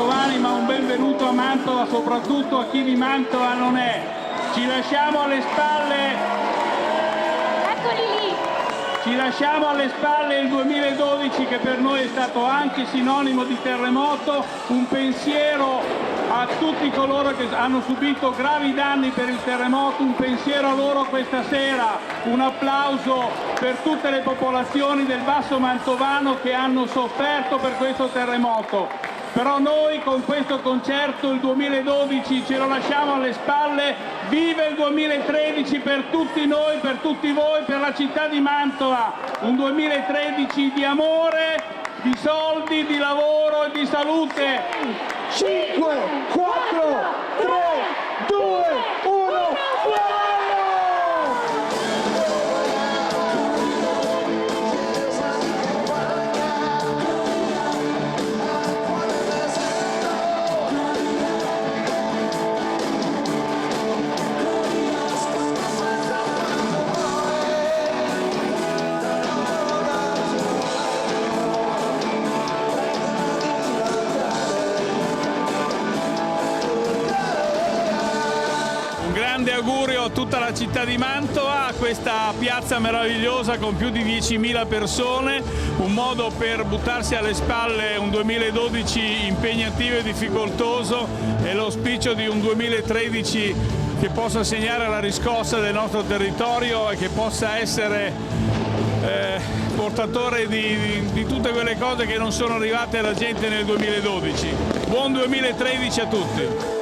mantovani, ma un benvenuto a Mantova soprattutto a chi di Mantova non è. Ci lasciamo alle spalle... Ci lasciamo alle spalle il 2012 che per noi è stato anche sinonimo di terremoto, un pensiero a tutti coloro che hanno subito gravi danni per il terremoto, un pensiero a loro questa sera, un applauso per tutte le popolazioni del Basso Mantovano che hanno sofferto per questo terremoto. Però noi con questo concerto il 2012 ce lo lasciamo alle spalle, vive il 2013 per tutti noi, per tutti voi, per la città di Mantova, un 2013 di amore, di soldi, di lavoro e di salute. 5, 4, 3, 2, 1, Un grande augurio a tutta la città di Mantova, a questa piazza meravigliosa con più di 10.000 persone, un modo per buttarsi alle spalle un 2012 impegnativo e difficoltoso e l'auspicio di un 2013 che possa segnare la riscossa del nostro territorio e che possa essere portatore di tutte quelle cose che non sono arrivate alla gente nel 2012. Buon 2013 a tutti!